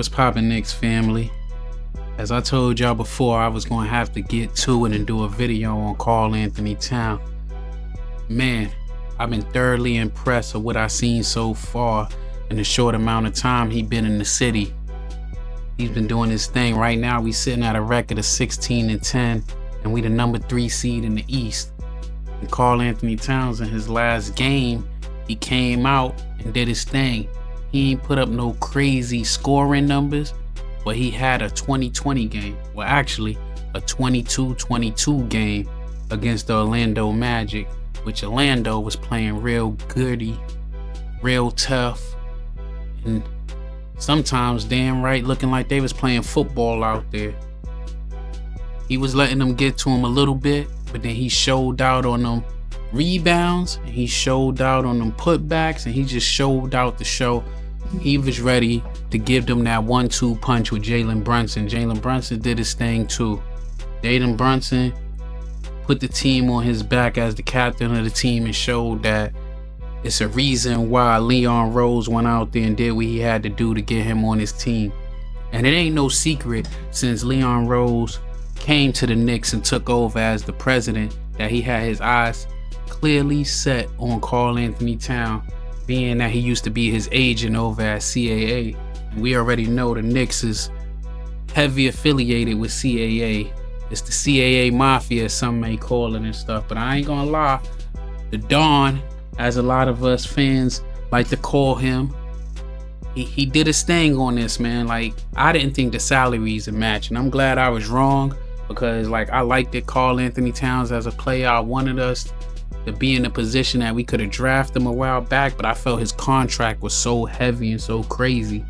What's poppin', Knicks family? As I told y'all before, I was gonna have to get to it and do a video on Karl-Anthony Towns. Man, I've been thoroughly impressed with what I've seen so far in the short amount of time he's been in the city. He's been doing his thing. Right now, we sitting at a record of 16-10, and we the number 3 seed in the East. And Karl-Anthony Towns, in his last game, he came out and did his thing. He ain't put up no crazy scoring numbers, but he had a 20-20 game. Well, actually, a 22-22 game against the Orlando Magic, which Orlando was playing real goody, real tough, and sometimes damn right looking like they was playing football out there. He was letting them get to him a little bit, but then he showed out on them rebounds, and he showed out on them putbacks, and he just showed out the show. He was ready to give them that 1-2 punch with Jalen Brunson. Jalen Brunson did his thing too. Jalen Brunson put the team on his back as the captain of the team and showed that it's a reason why Leon Rose went out there and did what he had to do to get him on his team. And it ain't no secret, since Leon Rose came to the Knicks and took over as the president, that he had his eyes clearly set on Karl-Anthony Towns, being that he used to be his agent over at CAA. And we already know the Knicks is heavy affiliated with CAA. It's the CAA Mafia, some may call it and stuff. But I ain't gonna lie, the Don, as a lot of us fans like to call him, he did his thing on this, man. Like, I didn't think the salaries would match, and I'm glad I was wrong, because like, I liked it, Karl-Anthony Towns as a player. I wanted us to be in a position that we could have drafted him a while back, but I felt his contract was so heavy and so crazy.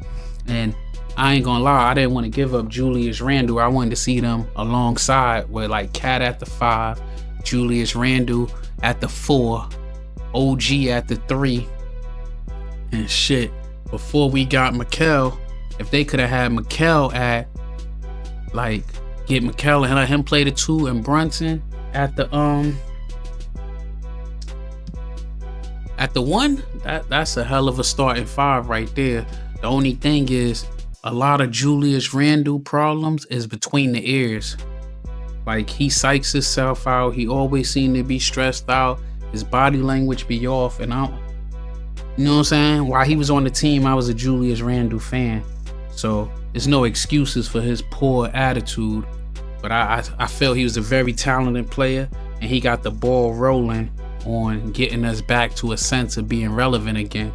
And I ain't gonna lie, I didn't want to give up Julius Randle. I wanted to see them alongside with like Cat at the 5, Julius Randle at the 4, OG at the 3, and shit. Before we got Mikal, if they could have had Mikal at, like, get Mikal and let him play the 2 and Brunson at the 1, that's a hell of a starting 5 right there. The only thing is, a lot of Julius Randle problems is between the ears. Like, he psychs himself out. He always seemed to be stressed out. His body language be off, and you know what I'm saying? While he was on the team, I was a Julius Randle fan. So there's no excuses for his poor attitude. But I felt he was a very talented player, and he got the ball rolling on getting us back to a sense of being relevant again.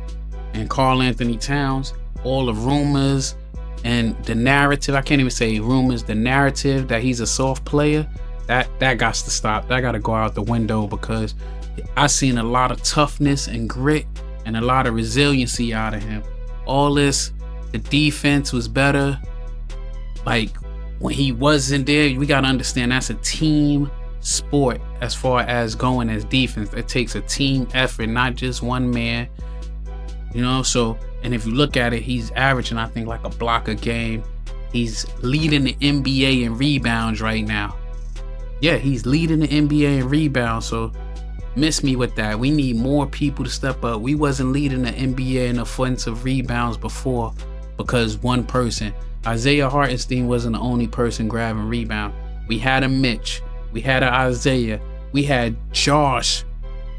And Karl-Anthony Towns, all the rumors and the narrative, I can't even say rumors, the narrative that he's a soft player, that got to stop. That got to go out the window, because I seen a lot of toughness and grit and a lot of resiliency out of him. All this, the defense was better. Like, when he wasn't there, we got to understand that's a team sport. As far as going as defense, it takes a team effort, not just one man, you know. So, and if you look at it, he's averaging, I think, like a block a game. He's leading the NBA in rebounds right now. Yeah, he's leading the NBA in rebounds. So miss me with that. We need more people to step up. We wasn't leading the NBA in offensive rebounds before because one person, Isaiah Hartenstein, wasn't the only person grabbing rebound. We had a Mitch, we had an Isaiah, we had Josh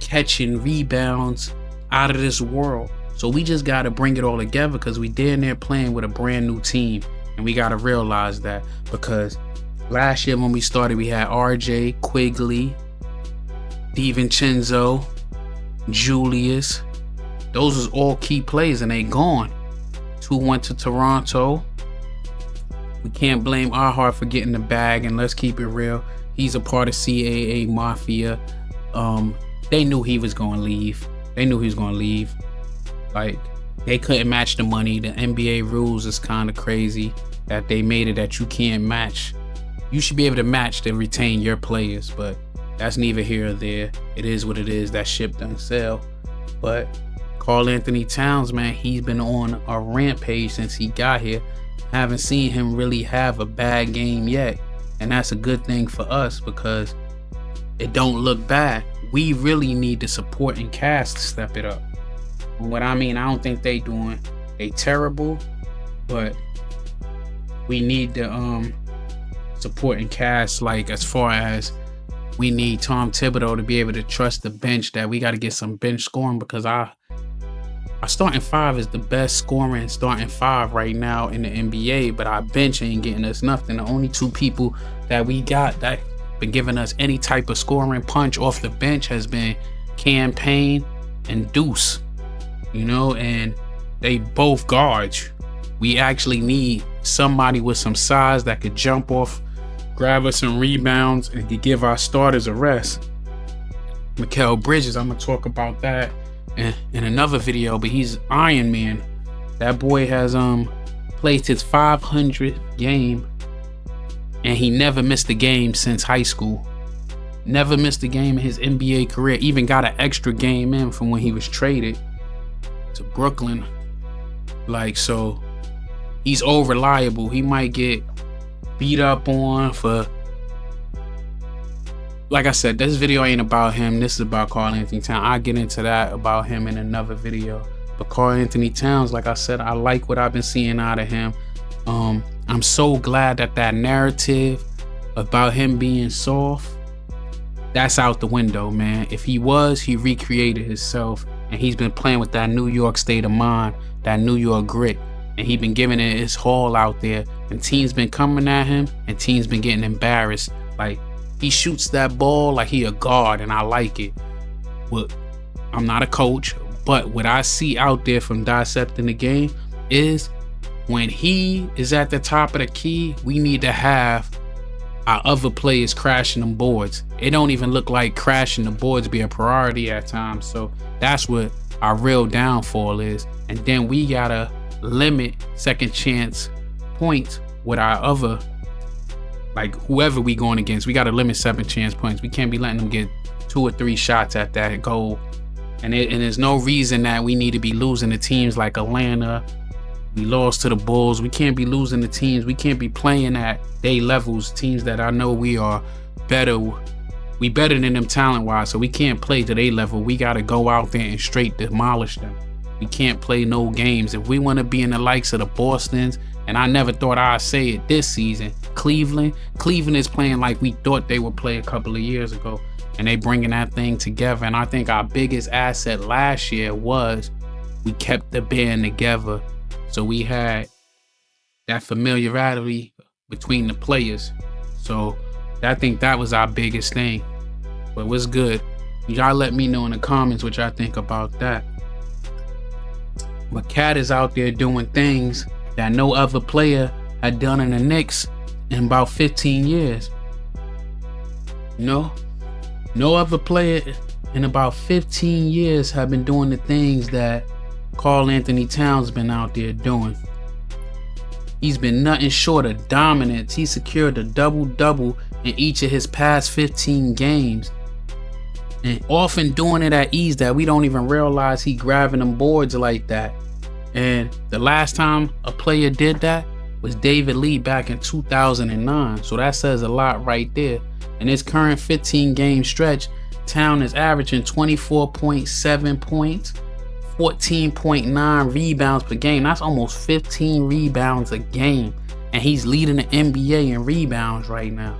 catching rebounds out of this world. So we just got to bring it all together, because we down there playing with a brand new team, and we got to realize that. Because last year when we started, we had RJ, Quigley, DiVincenzo, Julius. Those was all key players, and they gone. 2 went to Toronto. We can't blame Ahart for getting the bag, and let's keep it real, he's a part of CAA Mafia. They knew he was going to leave. Like, they couldn't match the money. The NBA rules is kind of crazy that they made it that you can't match. You should be able to match to retain your players, but that's neither here or there. It is what it is. That ship doesn't sell. But Karl-Anthony Towns, man, he's been on a rampage since he got here. Haven't seen him really have a bad game yet. And that's a good thing for us, because it don't look bad. We really need the support and cast to step it up. What I mean, I don't think they terrible, but we need the supporting cast, like as far as we need Tom Thibodeau to be able to trust the bench, that we got to get some bench scoring, because our starting five is the best scoring starting five right now in the NBA, but our bench ain't getting us nothing. The only two people that we got that been giving us any type of scoring punch off the bench has been Campaign and Deuce, you know, and they both guards. We actually need somebody with some size that could jump off, grab us some rebounds, and could give our starters a rest. Mikal Bridges, I'm gonna talk about that in another video, but he's Iron Man. That boy has played his 500th game, and he never missed a game since high school. Never missed a game in his NBA career. Even got an extra game in from when he was traded to Brooklyn. Like, so he's all reliable. He might get beat up on for, like I said, this video ain't about him. This is about Karl-Anthony Towns. I'll get into that about him in another video. But Karl-Anthony Towns, like I said, I like what I've been seeing out of him. I'm so glad that narrative about him being soft, that's out the window, man. If he recreated himself, and he's been playing with that New York state of mind, that New York grit, and he been giving it his all out there, and teams been coming at him, and teams been getting embarrassed. Like, he shoots that ball like he a guard, and I like it. Well, I'm not a coach, but what I see out there from dissecting the game is when he is at the top of the key, we need to have our other players crashing them boards. It don't even look like crashing the boards be a priority at times. So that's what our real downfall is. And then we gotta limit second chance points with our other, like whoever we going against. We gotta limit second chance points. We can't be letting them get 2 or 3 shots at that goal. And there's no reason that we need to be losing to teams like Atlanta. We lost to the Bulls. We can't be losing to teams. We can't be playing at their levels, teams that I know we are better. We better than them talent-wise, so we can't play to their level. We got to go out there and straight demolish them. We can't play no games. If we want to be in the likes of the Bostons, and I never thought I'd say it this season, Cleveland is playing like we thought they would play a couple of years ago, and they bringing that thing together. And I think our biggest asset last year was we kept the band together. So we had that familiarity between the players. So I think that was our biggest thing. But what's good? Y'all let me know in the comments what y'all think about that. But Cat is out there doing things that no other player had done in the Knicks in about 15 years. You know? No other player in about 15 years have been doing the things that Karl-Anthony Towns been out there doing. He's been nothing short of dominance. He secured a double-double in each of his past 15 games. And often doing it at ease that we don't even realize he grabbing them boards like that. And the last time a player did that was David Lee back in 2009. So that says a lot right there. In his current 15 game stretch, Town is averaging 24.7 points, 14.9 rebounds per game. That's almost 15 rebounds a game. And he's leading the NBA in rebounds right now.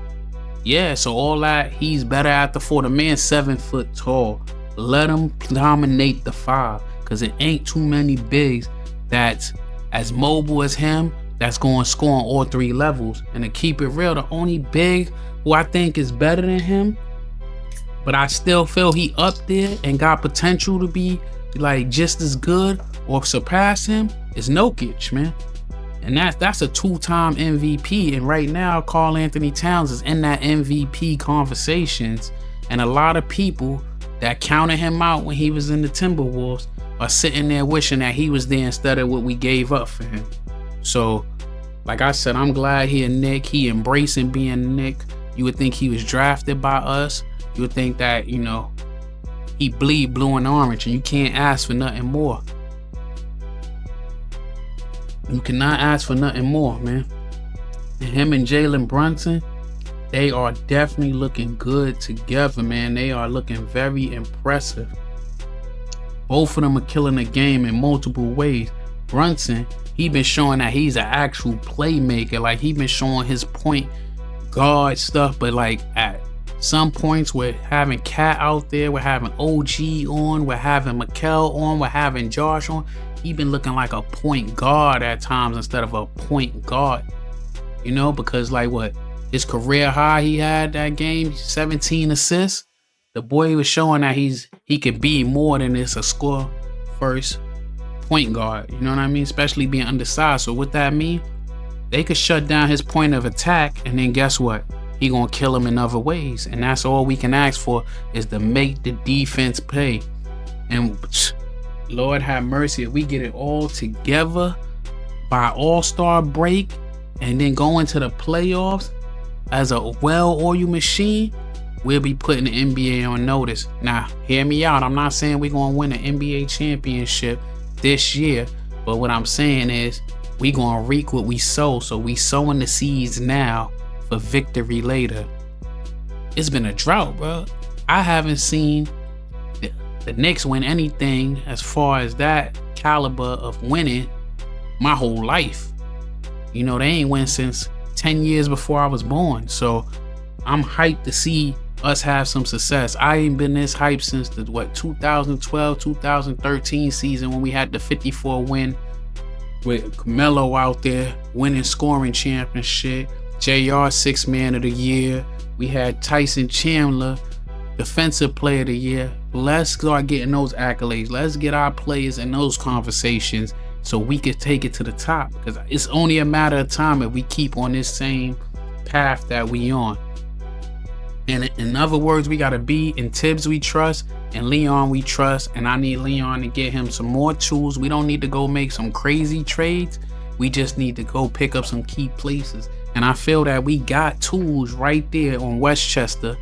Yeah, so all that, he's better at the 4. The man's 7 foot tall. Let him dominate the 5, because it ain't too many bigs that's as mobile as him that's going to score on all 3 levels. And to keep it real, the only big who I think is better than him, but I still feel he up there and got potential to be like just as good or surpass him, is Jokic, man. And that's a 2-time MVP. And right now, Karl-Anthony Towns is in that MVP conversations. And a lot of people that counted him out when he was in the Timberwolves are sitting there wishing that he was there instead of what we gave up for him. So, like I said, I'm glad he a Knick. He embracing being a Knick. You would think he was drafted by us. You would think that, you know, he bleed blue and orange, and you can't ask for nothing more. You cannot ask for nothing more, man. And him and Jalen Brunson, they are definitely looking good together, man. They are looking very impressive. Both of them are killing the game in multiple ways. Brunson he been showing that he's an actual playmaker. Like, he been showing his point guard stuff, but like at some points we're having Cat out there, we're having OG on, we're having Mikal on, we're having Josh on. He been looking like a point guard at times instead of a point guard, you know, because like what his career high he had that game, 17 assists. The boy was showing that he could be more than this, a score first point guard, you know what I mean, especially being undersized. So what that mean, they could shut down his point of attack, and then guess what? He gonna kill him in other ways. And that's all we can ask for, is to make the defense pay. And Lord have mercy, if we get it all together by All-Star break and then go into the playoffs as a well-oiled machine, we'll be putting the NBA on notice. Now, hear me out. I'm not saying we're gonna win an NBA championship this year, but what I'm saying is we gonna reap what we sow. So we sowing the seeds now for victory later. It's been a drought, bro. I haven't seen the Knicks win anything as far as that caliber of winning my whole life. You know, they ain't win since 10 years before I was born. So I'm hyped to see us have some success. I ain't been this hyped since the 2012, 2013 season when we had the 54 win with Melo out there winning scoring championship. JR 6th man of the year. We had Tyson Chandler defensive player of the year. Let's start getting those accolades. Let's get our players in those conversations so we could take it to the top, because it's only a matter of time if we keep on this same path that we on. And in other words, we got to be in Tibbs we trust and Leon we trust. And I need Leon to get him some more tools. We don't need to go make some crazy trades. We just need to go pick up some key places. And I feel that we got tools right there on Westchester,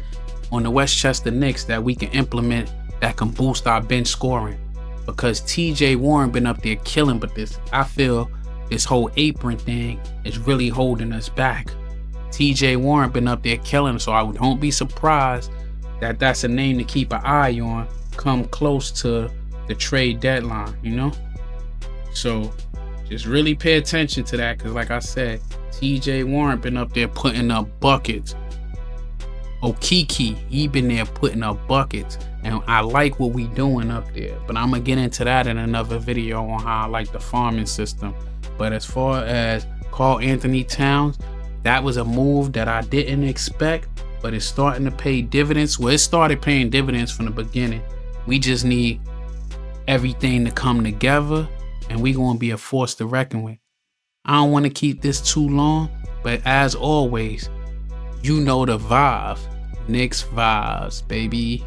on the Westchester Knicks, that we can implement that can boost our bench scoring. Because TJ Warren been up there killing, but I feel this whole apron thing is really holding us back. TJ Warren been up there killing, so I don't be surprised that that's a name to keep an eye on come close to the trade deadline, you know? So just really pay attention to that, because like I said, TJ Warren been up there putting up buckets. Okiki, he been there putting up buckets, and I like what we doing up there. But I'm gonna get into that in another video on how I like the farming system. But as far as Karl-Anthony Towns, that was a move that I didn't expect, but it's starting to pay dividends. Well, it started paying dividends from the beginning. We just need everything to come together, and we gonna be a force to reckon with. I don't want to keep this too long, but as always, you know the vibe. Knicks vibes, baby.